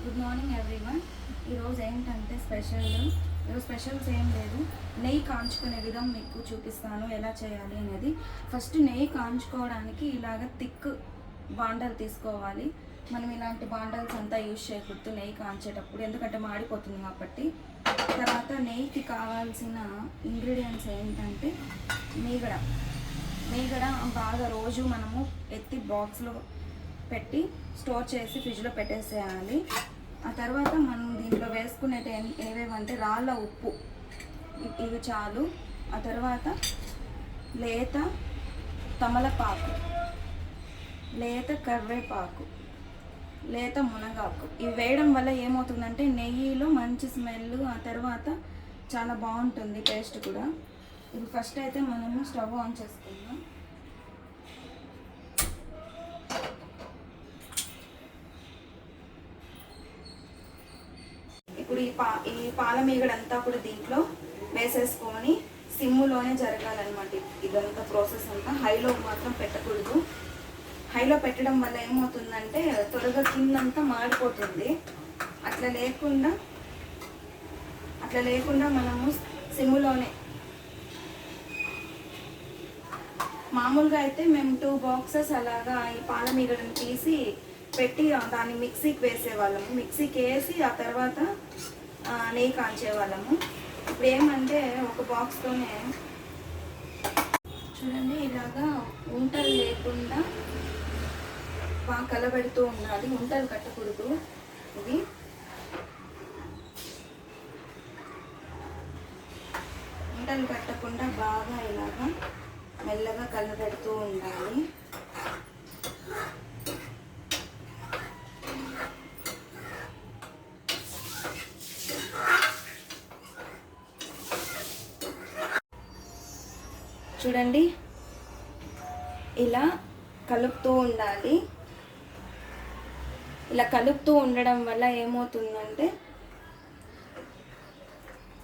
Good morning everyone. ఈరోజు ఏంటంటే ఈరోజు స్పెషల్స్ ఏం లేదు. నెయ్యి కాంచుకునే విధం మీకు చూపిస్తాను ఎలా చేయాలి అనేది. ఫస్ట్ నెయ్యి కాంచుకోవడానికి ఇలాగ థిక్ బాండలు తీసుకోవాలి. మనం ఇలాంటి బాండల్స్ అంతా యూజ్ చేయకూడదు నెయ్యి కాంచేటప్పుడు, ఎందుకంటే మాడిపోతుంది కాబట్టి. తర్వాత నెయ్యికి కావాల్సిన ఇంగ్రీడియంట్స్ ఏంటంటే మీగడ బాగా రోజు మనము ఎత్తి బాక్స్లో పెట్టి స్టోర్ చేసి ఫ్రిడ్జ్లో పెట్టేసేయాలి. ఆ తర్వాత మనం దీంట్లో వేసుకునేవి ఏవేవంటే రాళ్ళ ఉప్పు, ఇవి చాలు. ఆ తర్వాత లేత తమలపాకు, లేత కరివేపాకు, లేత మునగాకు. ఇవి వేయడం వల్ల ఏమవుతుందంటే నెయ్యిలో మంచి స్మెల్, ఆ తర్వాత చాలా బాగుంటుంది టేస్ట్ కూడా. ఇప్పుడు ఫస్ట్ అయితే మనము స్టవ్ ఆన్ చేసుకుందాం. ఇప్పుడు ఈ పాల మీగడంతా కూడా దీంట్లో వేసేసుకొని సిమ్ములోనే జరగాలన్నమాట. ఇదంతా ప్రాసెస్ అంతా హైలో మాత్రం పెట్టకూడదు. హైలో పెట్టడం వల్ల ఏమవుతుందంటే త్వరగా కిందంతా మాడిపోతుంది. అట్లా లేకుండా మనము సిమ్ములోనే, మామూలుగా అయితే మేము 2 బాక్సెస్ అలాగా ఈ పాల మీగడని తీసి పెట్టి దాన్ని మిక్సీకి వేసేవాళ్ళము. మిక్సీకి వేసి ఆ తర్వాత నెయ్యి కాంచేవాళ్ళము. ఇప్పుడు ఏమంటే ఒక బాక్స్తోనే చూడండి ఇలాగా ఉంటలు లేకుండా బాగా కలబెడుతూ ఉండాలి. ఉంటలు కట్టకూడదు. ఇది ఉంటలు కట్టకుండా బాగా ఇలాగా మెల్లగా కలబెడుతూ ఉండాలి. చూడండి ఇలా కలుపుతూ ఉండాలి. ఇలా కలుపుతూ ఉండడం వల్ల ఏమవుతుందంటే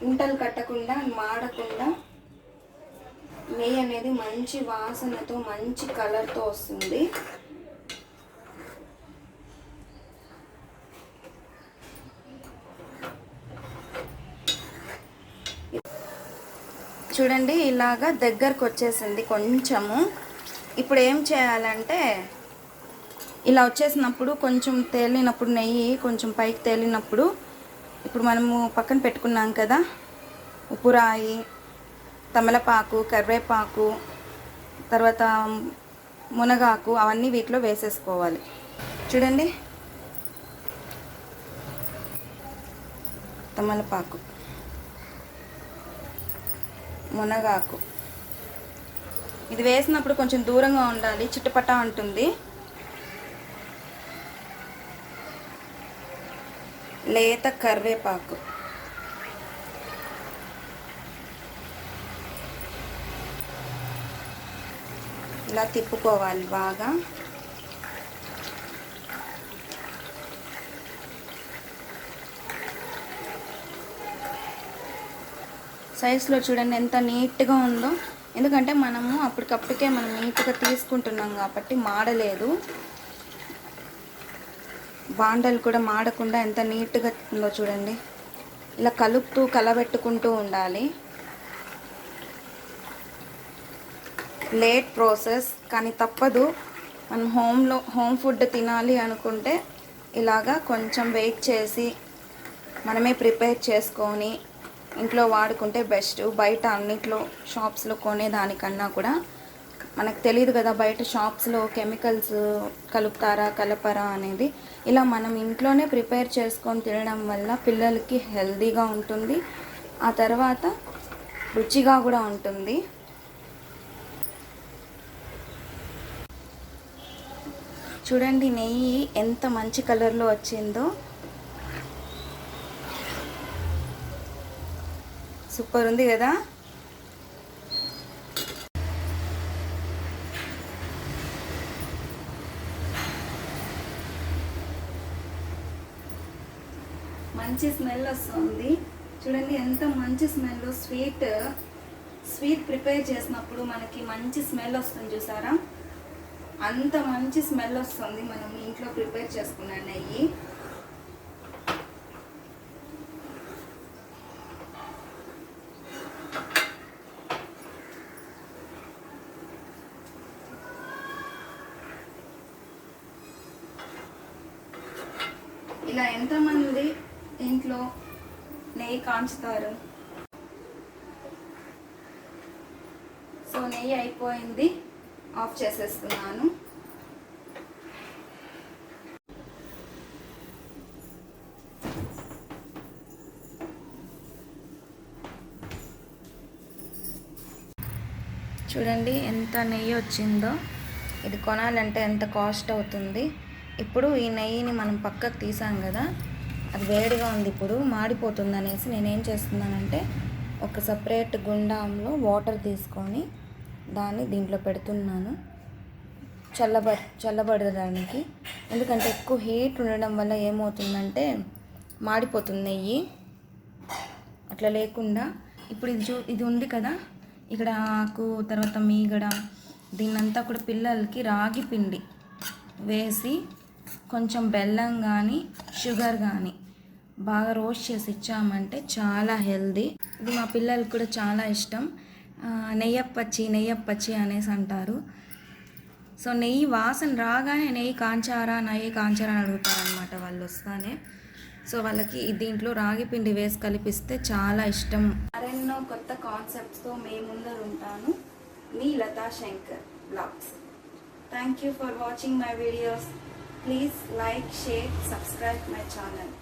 ఉంటలు కట్టకుండా మాడకుండా నెయ్యి అనేది మంచి వాసనతో మంచి కలర్తో వస్తుంది. చూడండి ఇలాగా దగ్గరకు వచ్చేసింది కొంచెము. ఇప్పుడు ఏం చేయాలంటే ఇలా వచ్చేసినప్పుడు కొంచెం తేలినప్పుడు, నెయ్యి కొంచెం పైకి తేలినప్పుడు, ఇప్పుడు మనము పక్కన పెట్టుకున్నాం కదా ఉప్పురాయి, తమలపాకు, కరివేపాకు, తర్వాత మునగాకు, అవన్నీ వీటిలో వేసేసుకోవాలి. చూడండి తమలపాకు, మునగాకు, ఇది వేసినప్పుడు కొంచెం దూరంగా ఉండాలి, చిట్టపట్టా ఉంటుంది. లేత కరివేపాకు, ఇలా తిప్పుకోవాలి బాగా. సైజులో చూడండి ఎంత నీట్గా ఉందో. ఎందుకంటే మనము అప్పటికప్పటికే మనం నీట్గా తీసుకుంటున్నాం కాబట్టి మాడలేదు. బాండలు కూడా మాడకుండా ఎంత నీట్గా ఉందో చూడండి. ఇలా కలబెట్టుకుంటూ ఉండాలి. లేట్ ప్రాసెస్ కానీ తప్పదు. మనం హోమ్ ఫుడ్ తినాలి అనుకుంటే ఇలాగా కొంచెం వెయిట్ చేసి మనమే ప్రిపేర్ చేసుకొని ఇంట్లో వాడుకుంటే బెస్ట్. బయట అన్నిట్లో షాప్స్లో కొనేదానికన్నా కూడా మనకు తెలియదు కదా బయట షాప్స్లో కెమికల్స్ కలుపుతారా కలపరా అనేది. ఇలా మనం ఇంట్లోనే ప్రిపేర్ చేసుకొని తినడం వల్ల పిల్లలకి హెల్తీగా ఉంటుంది, ఆ తర్వాత రుచిగా కూడా ఉంటుంది. చూడండి నెయ్యి ఎంత మంచి కలర్లో వచ్చిందో, సూపర్ ఉంది కదా. మంచి స్మెల్ వస్తుంది. చూడండి ఎంత మంచి స్మెల్. స్వీట్ ప్రిపేర్ చేసినప్పుడు మనకి మంచి స్మెల్ వస్తుంది చూసారా. అంత మంచి స్మెల్ వస్తుంది మనం ఇంట్లో ప్రిపేర్ చేసుకున్న నెయ్యి. ఇలా ఎంతమంది ఇంట్లో నెయ్యి కాంచుతారు? సో నెయ్యి అయిపోయింది, ఆఫ్ చేసేస్తున్నాను. చూడండి ఎంత నెయ్యి వచ్చిందో. ఇది కొనాలంటే ఎంత కాస్ట్ అవుతుంది. ఇప్పుడు ఈ నెయ్యిని మనం పక్కకు తీసాం కదా, అది వేడిగా ఉంది, ఇప్పుడు మాడిపోతుంది అనేసి నేనేం చేస్తున్నానంటే ఒక సపరేట్ గుండంలో వాటర్ తీసుకొని దాన్ని దీంట్లో పెడుతున్నాను చల్లబడడానికి. ఎందుకంటే ఎక్కువ హీట్ ఉండడం వల్ల ఏమవుతుందంటే మాడిపోతుంది నెయ్యి. అట్లా లేకుండా ఇప్పుడు ఇది ఉంది కదా, ఇక్కడ ఆకు, తర్వాత మీగడ, దీన్నంతా కూడా పిల్లలకి రాగి పిండి వేసి కొంచెం బెల్లం కానీ షుగర్ కానీ బాగా రోస్ట్ చేసి ఇచ్చామంటే చాలా హెల్దీ. ఇది మా పిల్లలకి కూడా చాలా ఇష్టం. నెయ్యప్పచ్చి అనేసి అంటారు. సో నెయ్యి వాసన రాగానే నెయ్యి కాంచారా అని అడుగుతారనమాట వాళ్ళు వస్తానే. సో వాళ్ళకి దీంట్లో రాగి పిండి వేసి కలిపిస్తే చాలా ఇష్టం. మరెన్నో కొత్త కాన్సెప్ట్స్తో మీ ముందర ఉంటాను. మీ Latha Shankar blogs. Thank you for watching my videos. Please like, share, subscribe my channel.